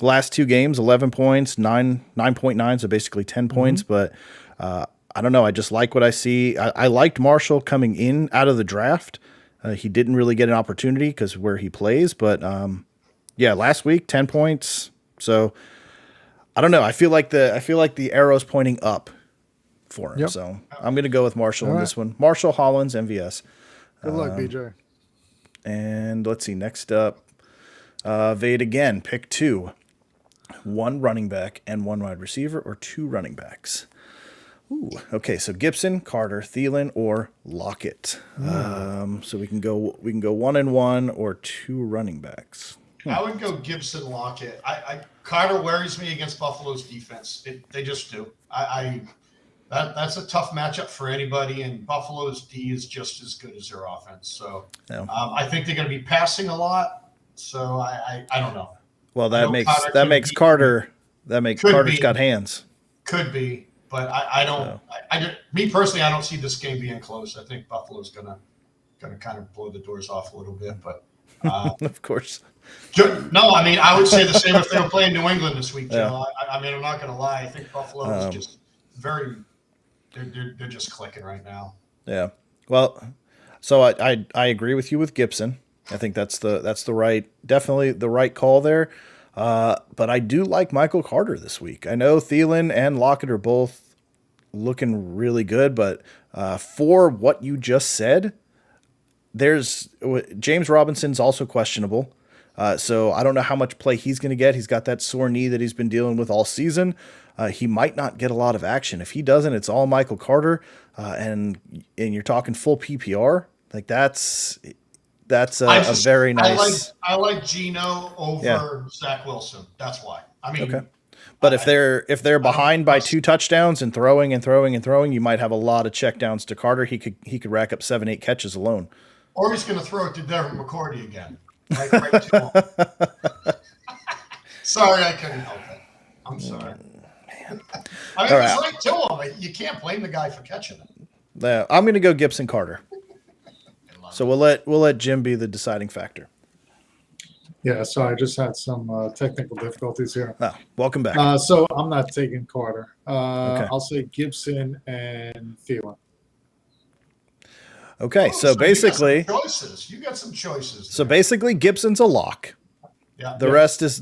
Last 2 games, 11 points, 9.9, so basically 10 points. But I don't know. I just like what I see. I liked Marshall coming in out of the draft. He didn't really get an opportunity because where he plays. But yeah, last week 10 points. So I don't know. I feel like the arrow's pointing up for him. Yep. So I'm going to go with Marshall All in right. this one. Marshall, Hollins, MVS. Good luck, BJ. And let's see, next up, Vade again, pick 2. 1 running back and 1 wide receiver, or 2 running backs. Ooh, okay, so Gibson, Carter, Thielen, or Lockett. So we can go 1 and 1 or 2 running backs. I would go Gibson Lockett. Carter worries me against Buffalo's defense. They just do. That's a tough matchup for anybody, and Buffalo's D is just as good as their offense. So Yeah. I think they're going to be passing a lot. So I don't know. Well, I know Carter Carter's be. got hands. Could be, but I don't. Me personally, I don't see this game being close. I think Buffalo's gonna kind of blow the doors off a little bit. But Of course. No, I mean, I would say the same if they were playing New England this week, Joe. I mean, I'm not going to lie. I think Buffalo is just they're just clicking right now. Yeah. Well, so I agree with you with Gibson. I think that's definitely the right call there. But I do like Michael Carter this week. I know Thielen and Lockett are both looking really good, but for what you just said, there's James Robinson's also questionable. So I don't know how much play he's going to get. He's got that sore knee that he's been dealing with all season. He might not get a lot of action. If he doesn't, it's all Michael Carter. And you're talking full PPR. Like that's a very nice. I like Geno over Zach Wilson. That's why. I mean, okay. But if they're behind by 2 touchdowns and throwing, you might have a lot of checkdowns to Carter. He could rack up 7-8 catches alone. Or he's going to throw it to Devin McCourty again. Right to him. Sorry, I couldn't help it. I'm sorry. Man. I mean, it's right to him. You can't blame the guy for catching it. I'm going to go Gibson Carter. So we'll let Jim be the deciding factor. Yeah, so I just had some technical difficulties here. Oh, welcome back. So I'm not taking Carter. Okay. I'll say Gibson and Thielen. Okay, so basically, you got some choices. So basically, Gibson's a lock. Yeah. The rest is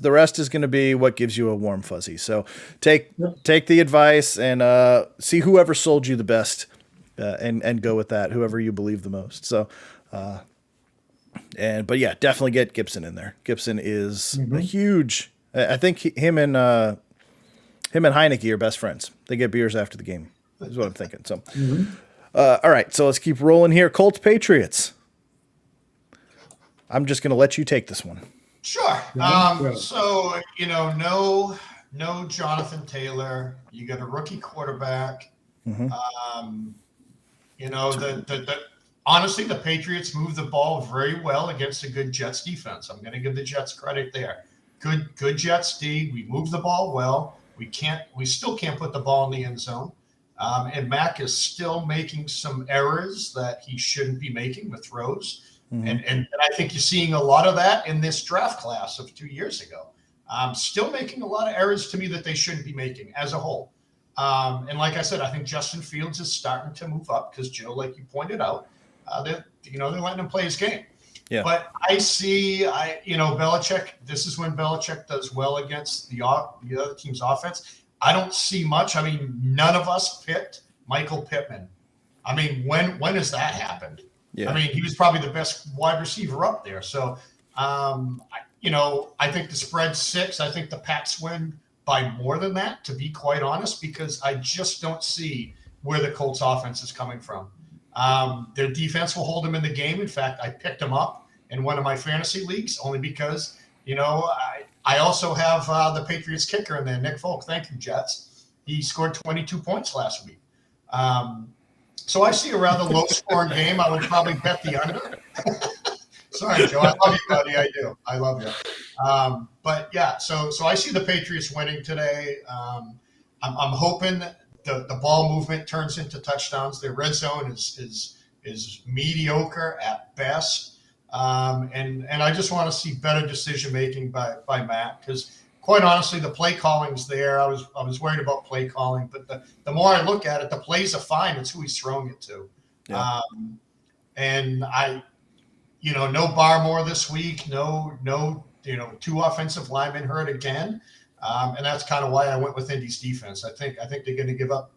going to be what gives you a warm fuzzy. So take the advice and see whoever sold you the best, and go with that. Whoever you believe the most. So, but yeah, definitely get Gibson in there. Gibson is a huge. I think him and Heineke are best friends. They get beers after the game. Is what I'm thinking. So. All right, so let's keep rolling here. Colts Patriots. I'm just going to let you take this one. Sure. So no Jonathan Taylor. You got a rookie quarterback. Honestly, the Patriots moved the ball very well against a good Jets defense. I'm going to give the Jets credit there. Good Jets D. We moved the ball well. We still can't put the ball in the end zone. And Mac is still making some errors that he shouldn't be making with throws. And I think you're seeing a lot of that in this draft class of 2 years ago. Still making a lot of errors to me that they shouldn't be making as a whole. And like I said, I think Justin Fields is starting to move up because, Joe, like you pointed out, they're letting him play his game. Yeah. But I see, Belichick, this is when Belichick does well against the other team's offense. I don't see much. I mean, none of us picked Michael Pittman. I mean, when has that happened? Yeah. I mean, he was probably the best wide receiver up there. So, I think the spread's 6. I think the Pats win by more than that, to be quite honest, because I just don't see where the Colts offense is coming from. Their defense will hold them in the game. In fact, I picked them up in one of my fantasy leagues only because, I also have the Patriots kicker in there, Nick Folk. Thank you, Jets. He scored 22 points last week. So I see a rather low-scoring game. I would probably bet the under. Sorry, Joe. I love you, buddy. I do. I love you. But yeah, so I see the Patriots winning today. I'm hoping the ball movement turns into touchdowns. Their red zone is mediocre at best. And I just want to see better decision making by Matt, because quite honestly, the play calling's there. I was worried about play calling, but the more I look at it, the plays are fine. It's who he's throwing it to. Yeah. And no Barmore this week, no 2 offensive linemen hurt again. And that's kind of why I went with Indy's defense. I think they're going to give up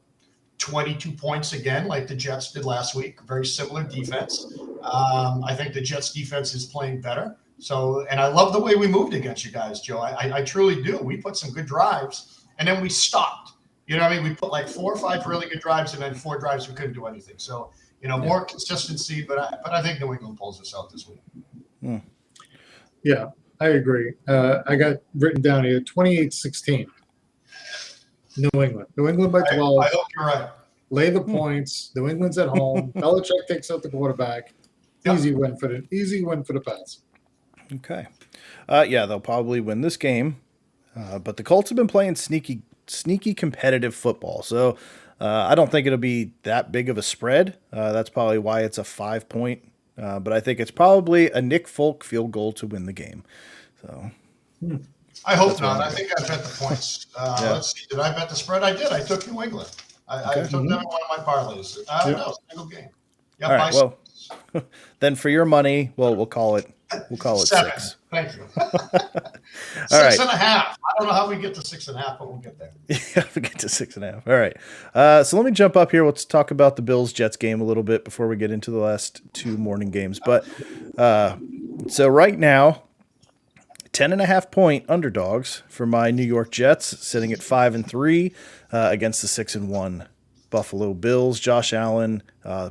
22 points again, like the Jets did last week. Very similar defense. I think the Jets defense is playing better. So, and I love the way we moved against you guys, Joe. I truly do. We put some good drives, and then we stopped. You know what I mean? We put like 4 or 5 really good drives, and then 4 drives we couldn't do anything. So, more consistency. But I think New England pulls us out this week. Yeah, I agree. I got written down here 28-16. New England by 12. I hope you're right. Lay the points. New England's at home. Belichick takes out the quarterback. Easy win for the Pats. Okay. They'll probably win this game. But the Colts have been playing sneaky competitive football. So I don't think it'll be that big of a spread. That's probably why it's a 5-point but I think it's probably a Nick Folk field goal to win the game. So I hope not. I think I bet the points. Let's see. Did I bet the spread? I did. I took New England. I took them in one of my parlays. I don't know. Single game. Yeah. All right. Well, then for your money, we'll call it 7. 6. Thank you. All right. 6.5. I don't know how we get to 6.5, but we'll get there. Yeah, we get to 6.5. All right. So let me jump up here. Let's talk about the Bills-Jets game a little bit before we get into the last 2 morning games. But so right now, 10.5-point underdogs for my New York Jets, sitting at 5-3 against the 6-1 Buffalo Bills. Josh Allen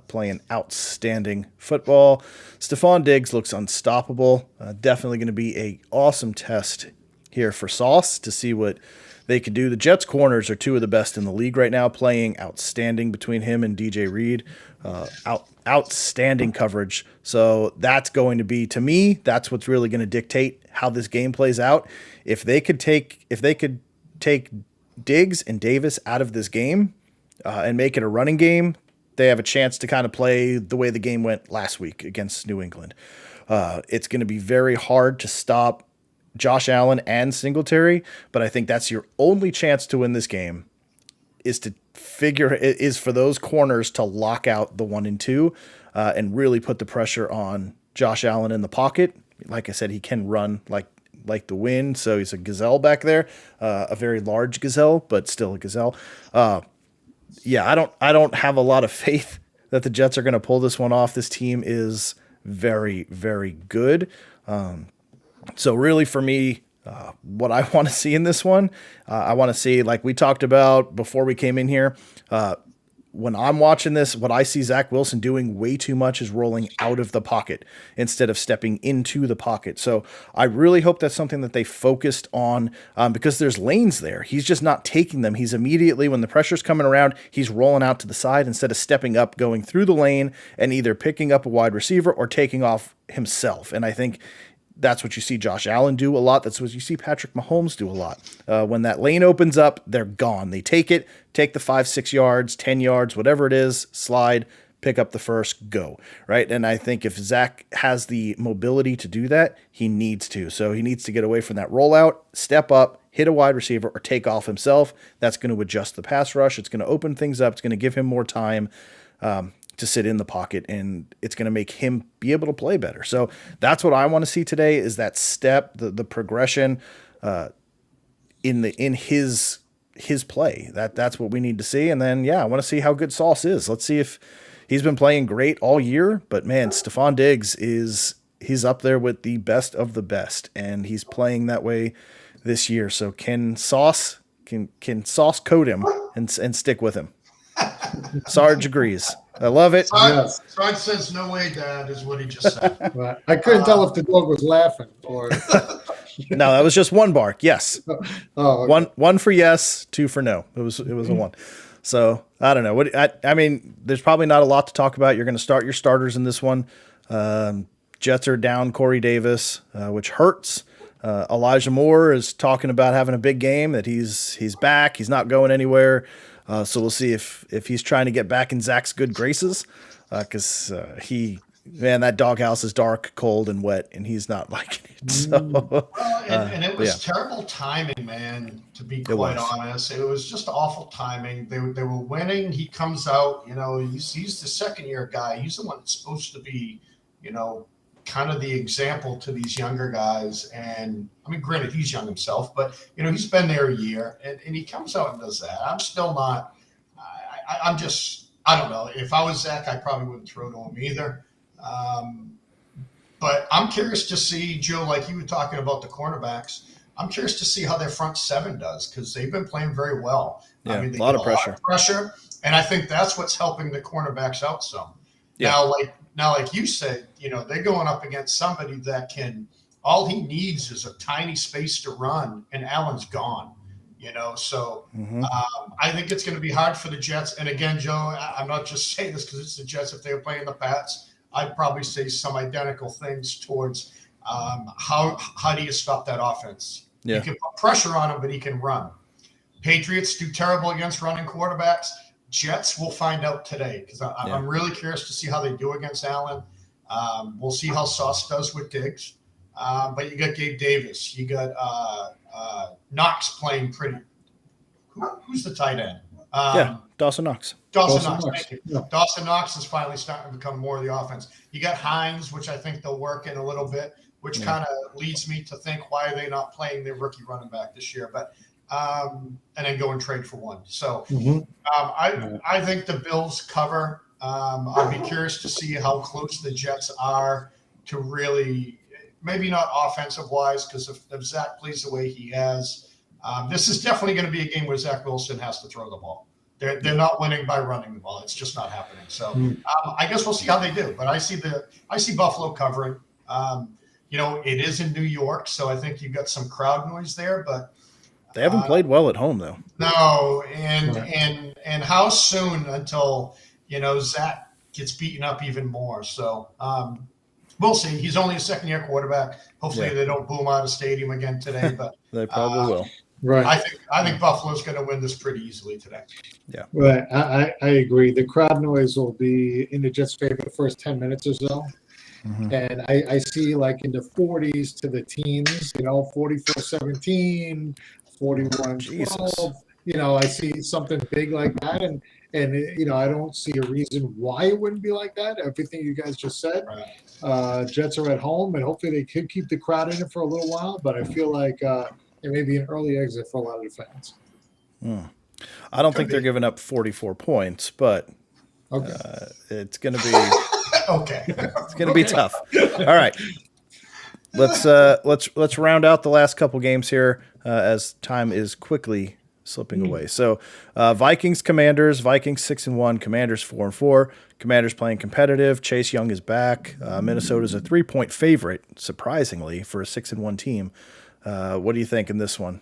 playing outstanding football. Stephon Diggs looks unstoppable. Definitely going to be an awesome test here for Sauce to see what they can do. The Jets corners are 2 of the best in the league right now, playing outstanding between him and DJ Reed. Outstanding coverage. So that's going to be, to me, that's what's really going to dictate how this game plays out. If they could take Diggs and Davis out of this game, and make it a running game, they have a chance to kind of play the way the game went last week against New England. It's going to be very hard to stop Josh Allen and Singletary, but I think that's your only chance to win this game is for those corners to lock out the 1 and 2 and really put the pressure on Josh Allen in the pocket. Like I said, he can run like the wind, so he's a gazelle back there, a very large gazelle, but still a gazelle. Yeah, I don't have a lot of faith that the Jets are going to pull this one off. This team is very, very good. So really for me, what I want to see in this one, I want to see, like we talked about before we came in here, when I'm watching this, what I see Zach Wilson doing way too much is rolling out of the pocket instead of stepping into the pocket. So I really hope that's something that they focused on because there's lanes there. He's just not taking them. He's immediately, when the pressure's coming around, he's rolling out to the side instead of stepping up, going through the lane and either picking up a wide receiver or taking off himself. And I think that's what you see Josh Allen do a lot. That's what you see Patrick Mahomes do a lot. When that lane opens up, they're gone. They take the 5-6 yards, 10 yards, whatever it is, slide, pick up the first, go, right? And I think if Zach has the mobility to do that, he needs to. So he needs to get away from that rollout, step up, hit a wide receiver, or take off himself. That's going to adjust the pass rush. It's going to open things up. It's going to give him more time to sit in the pocket, and it's going to make him be able to play better. So that's what I want to see today is that step, the progression in his play. That's what we need to see. And then, I want to see how good Sauce is. Let's see if he's been playing great all year, but man, Stephon Diggs he's up there with the best of the best, and he's playing that way this year. So can Sauce code him and stick with him? Sarge agrees. I love it. Sarge says, "No way, Dad," is what he just said. Right. I couldn't tell if the dog was laughing or. No, that was just one bark. Yes. Oh, okay. One for yes, 2 for no. It was a 1. So I don't know. I mean, there's probably not a lot to talk about. You're going to start your starters in this one. Jets are down Corey Davis, which hurts. Elijah Moore is talking about having a big game, that he's back. He's not going anywhere. So we'll see if he's trying to get back in Zach's good graces, because that doghouse is dark, cold, and wet, and he's not liking it. So, and it was terrible timing, man. To be quite honest, it was just awful timing. They were winning. He comes out. He's the second-year guy. He's the one that's supposed to be, kind of the example to these younger guys. And I mean, granted, he's young himself, but he's been there a year, and he comes out and does that. I'm still not. I'm just. I don't know. If I was Zach, I probably wouldn't throw to him either. But I'm curious to see, Joe, like you were talking about the cornerbacks. I'm curious to see how their front 7 does, because they've been playing very well. Yeah, I mean, they a lot get of pressure, and I think that's what's helping the cornerbacks out some. Yeah. Now, like you said, they're going up against somebody that all he needs is a tiny space to run, and Allen's gone. So I think it's going to be hard for the Jets. And again, Joe, I'm not just saying this because it's the Jets. If they were playing the Pats, I'd probably say some identical things towards how do you stop that offense? Yeah. You can put pressure on him, but he can run. Patriots do terrible against running quarterbacks. Jets, we'll find out today, because I'm really curious to see how they do against Allen. We'll see how Sauce does with Diggs. But you got Gabe Davis. You got Knox playing pretty. Who's the tight end? Dawson Knox. Dawson Knox. Thank you. Yeah. Dawson Knox is finally starting to become more of the offense. You got Hines, which I think they'll work in a little bit, which kind of leads me to think, why are they not playing their rookie running back this year? But and then go and trade for one. So I think the Bills cover. I'll be curious to see how close the Jets are to really, maybe not offensive wise, because if Zach plays the way he has, this is definitely going to be a game where Zach Wilson has to throw the ball. They're not winning by running the ball. It's just not happening. So I guess we'll see how they do. But I see Buffalo covering. It is in New York, so I think you've got some crowd noise there, but they haven't played well at home though. No, and how soon until Zach gets beaten up even more. So we'll see. He's only a second-year quarterback. Hopefully they don't boom out of stadium again today, but they probably will. Right. I think Buffalo's going to win this pretty easily today. Yeah. Right. I agree. The crowd noise will be in the Jets' favor the first 10 minutes or so. Mm-hmm. And I see like in the 40s to the teens, 44-17, 41-12. I see something big like that. And I don't see a reason why it wouldn't be like that. Everything you guys just said. Right. Jets are at home, and hopefully they could keep the crowd in it for a little while. But I feel like it may be an early exit for a lot of the fans. I don't think they're giving up 44 points, but it's going to be okay. It's going to be tough. All right, let's round out the last couple games here as time is quickly slipping away. So, Vikings, Commanders. Vikings 6-1. Commanders 4-4. Commanders playing competitive. Chase Young is back. Minnesota's a 3-point favorite, surprisingly, for a 6-1 team. What do you think in this one?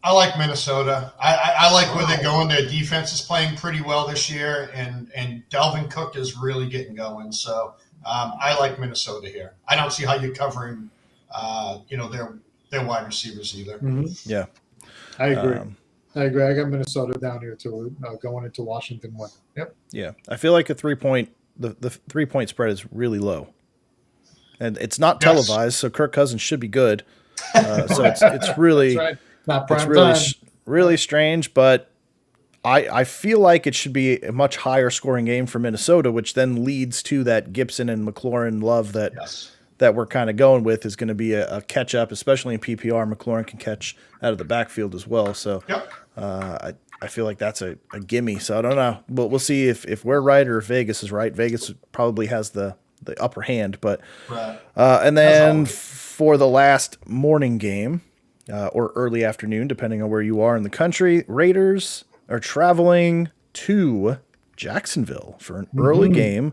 I like Minnesota. I like where they're going. Their defense is playing pretty well this year, and Dalvin Cook is really getting going. So I like Minnesota here. I don't see how you're covering, their wide receivers either. Mm-hmm. Yeah, I agree. I got Minnesota down here too, going into Washington one. Yep. Yeah, I feel like the 3-point spread is really low, and it's not televised, so Kirk Cousins should be good. So it's really right. Not prime really strange, but I feel like it should be a much higher scoring game for Minnesota, which then leads to that Gibson and McLaurin love that we're kind of going with is going to be a catch up, especially in PPR. McLaurin can catch out of the backfield as well, so I feel like that's a gimme. So I don't know, but we'll see if we're right or if Vegas is right. Vegas probably has the upper hand, but and then for the last morning game or early afternoon, depending on where you are in the country, Raiders are traveling to Jacksonville for an early game.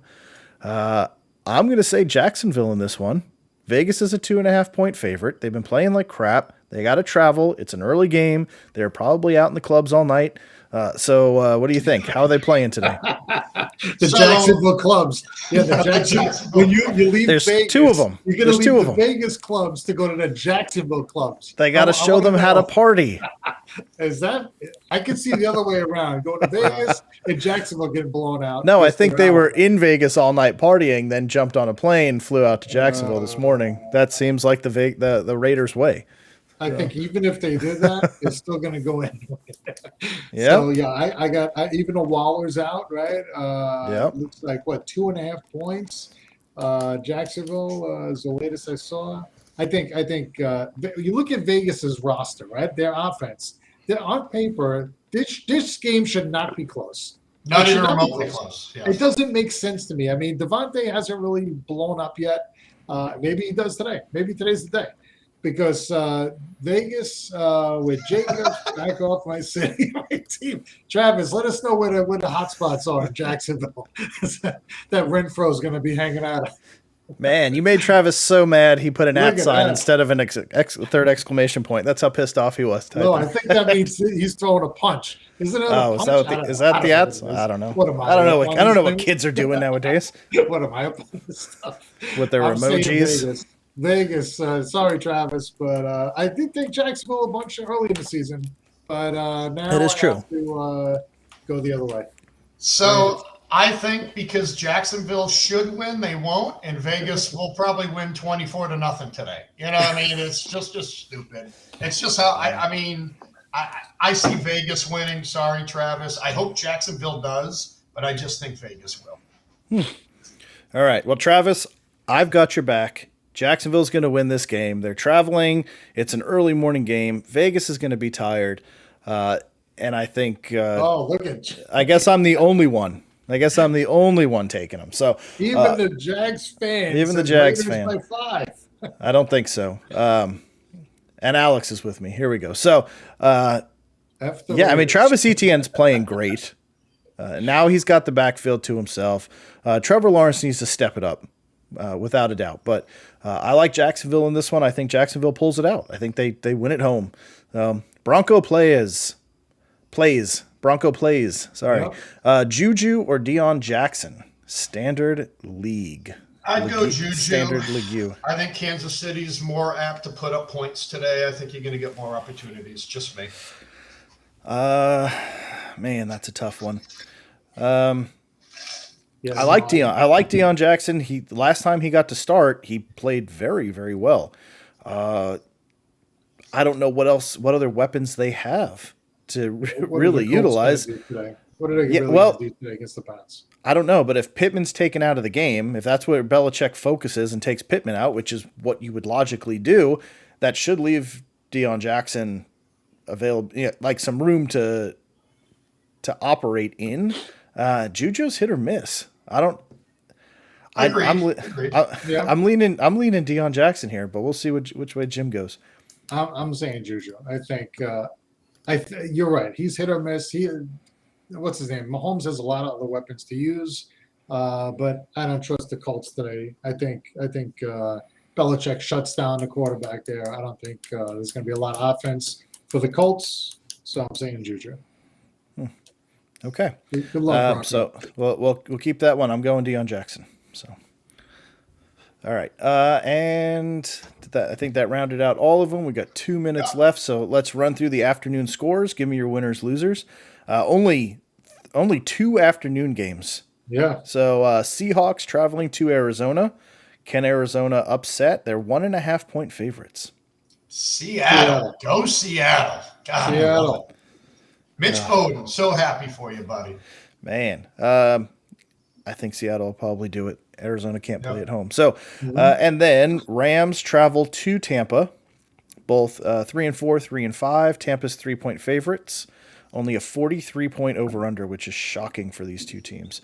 I'm going to say Jacksonville in this one. Vegas is a 2.5-point favorite. They've been playing like crap. They got to travel. It's an early game. They're probably out in the clubs all night. So what do you think? How are they playing today? Jacksonville clubs. Yeah, the Jacksonville. When you leave There's Vegas, two of them. You're going to leave the Vegas clubs to go to the Jacksonville clubs. They got to show them how to party. Is that? I can see the other way around. Go to Vegas and Jacksonville getting blown out. No, I think they were in Vegas all night partying, then jumped on a plane, flew out to Jacksonville this morning. That seems like the Raiders' way. I think even if they did that, it's still going to go anyway. Yeah. So I got even a Waller's out, right? Looks like 2.5 points. Jacksonville is the latest I saw. I think you look at Vegas's roster, right? Their offense. They're on paper. This game should not be close. Not even remotely close. Yes. It doesn't make sense to me. I mean, Devontae hasn't really blown up yet. Maybe he does today. Maybe today's the day. Because Vegas with Jacobs back off my city, my team. Travis, let us know where the hot spots are in Jacksonville. that Renfro's going to be hanging out. Man, you made Travis so mad he put an @ sign instead of an third exclamation point. That's how pissed off he was. No, I think that means he's throwing a punch. Isn't it? Oh, is that the ats? I don't know. What am I? I don't know what kids are doing nowadays. What am I up on this stuff? With their emojis. Vegas, sorry, Travis, but I did think Jacksonville a bunch early in the season, but now that is true. I have to go the other way. So I think because Jacksonville should win, they won't, and Vegas will probably win 24-0 today. You know what I mean? It's just stupid. It's just how I mean, I see Vegas winning. Sorry, Travis. I hope Jacksonville does, but I just think Vegas will. All right. Well, Travis, I've got your back. Jacksonville's going to win this game. They're traveling. It's an early morning game. Vegas is going to be tired. And I think Look at you. I guess I'm the only one. Taking them. So Even the Jags fans. even the said Jags Raiders fan. by 5. I don't think so. And Alex is with me. Here we go. So F the yeah, I mean Raiders. Travis Etienne's playing great. Now he's got the backfield to himself. Trevor Lawrence needs to step it up, without a doubt. But I like Jacksonville in this one. I think Jacksonville pulls it out. I think they win at home. Bronco plays. Sorry. Juju or Deion Jackson. Standard league. I'd go Juju. Standard league. I think Kansas City's more apt to put up points today. I think you're going to get more opportunities. Just me. Man, that's a tough one. Yes, I like Deion. I like Deion Jackson. Last time he got to start, he played very, very well. I don't know what other weapons they have to What really did the Colts utilize. do today? What did they Yeah, really well- do today against the Pats? I don't know, but if Pittman's taken out of the game, if that's where Belichick focuses and takes Pittman out, which is what you would logically do, that should leave Deion Jackson available, like some room to operate in. Juju's hit or miss. Agreed. Yeah. I'm leaning Deion Jackson here, but we'll see which way Jim goes. I'm saying Juju. I think you're right. He's hit or miss. What's his name? Mahomes has a lot of other weapons to use, but I don't trust the Colts today. I think Belichick shuts down the quarterback there. I don't think there's going to be a lot of offense for the Colts, so I'm saying Juju. Okay. Good luck, Bronco. So we'll keep that one. I'm going Deion Jackson. So, all right. And I think that rounded out all of them. We got 2 minutes left, so let's run through the afternoon scores. Give me your winners, losers. Only 2 afternoon games. Yeah. So Seahawks traveling to Arizona. Can Arizona upset? They're 1.5 point favorites. Seattle. Go Seattle. God, Seattle. Mitch Bowden, so happy for you, buddy. Man, I think Seattle will probably do it. Arizona can't play at home. So, and then Rams travel to Tampa, both 3-4, 3-5. Tampa's 3-point favorites. Only a 43-point over/under, which is shocking for these two teams.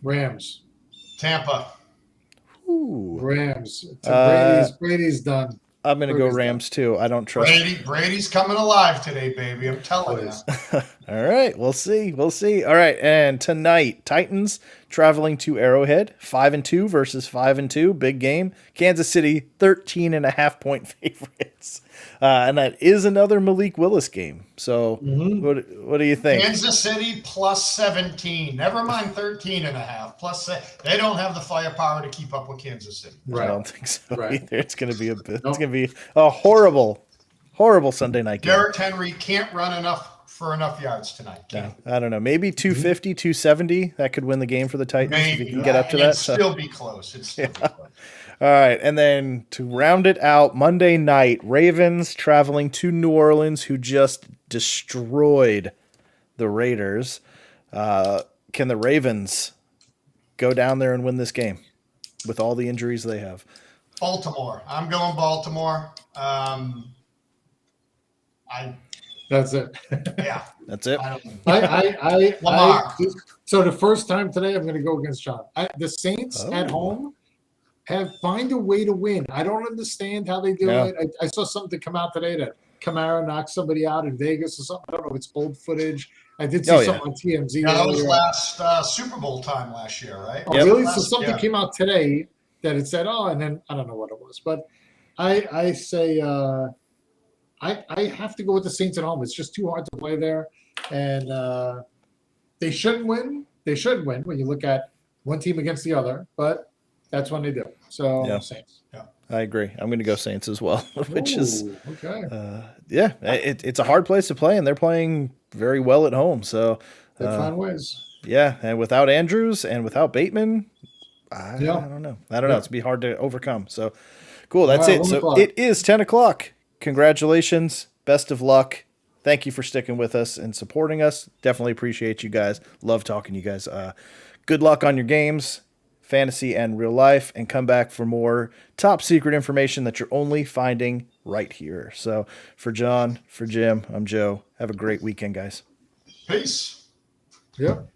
Rams. Tampa. Ooh. Rams. Brady's done. I'm going to go Rams too. I don't trust. Brady's coming alive today, baby. I'm telling you. All right, we'll see. All right, and tonight, Titans traveling to Arrowhead, 5-2 versus 5-2, big game. Kansas City, 13.5 point favorites, and that is another Malik Willis game. So, what do you think? Kansas City plus 17. Never mind 13.5. Plus, they don't have the firepower to keep up with Kansas City. I don't think so Right. either. It's going to be it's going to be a horrible Sunday night game. Derrick Henry can't run enough yards tonight. Yeah, I don't know. Maybe 250, 270. That could win the game for the Titans if you can get up to that. It'd still be close. All right, and then to round it out, Monday night, Ravens traveling to New Orleans, who just destroyed the Raiders. Can the Ravens go down there and win this game with all the injuries they have? Baltimore. I'm going Baltimore. That's it. Yeah. That's it. Lamar. So the first time today, I'm going to go against John. The Saints at home find a way to win. I don't understand how they do it. I saw something come out today that Kamara knocked somebody out in Vegas or something. I don't know if it's old footage. I did see something on TMZ. Yeah, that was last Super Bowl time last year, right? Oh, really? So something came out today that it said, and then I don't know what it was. But I say I have to go with the Saints at home. It's just too hard to play there. And they shouldn't win. They should win when you look at one team against the other, but that's when they do. So Saints. Yeah. I agree. I'm going to go Saints as well, which is okay. It's a hard place to play, and they're playing very well at home. So they find ways. Yeah, and without Andrews and without Bateman, I don't know. I don't know. It's be hard to overcome. So cool. That's All right, it. So 1 o'clock. it is 10 o'clock. Congratulations. Best of luck. Thank you for sticking with us and supporting us. Definitely appreciate you guys. Love talking to you guys. Good luck on your games, fantasy and real life, and come back for more top secret information that you're only finding right here. So for John, for Jim, I'm Joe. Have a great weekend, guys. Peace. Yep.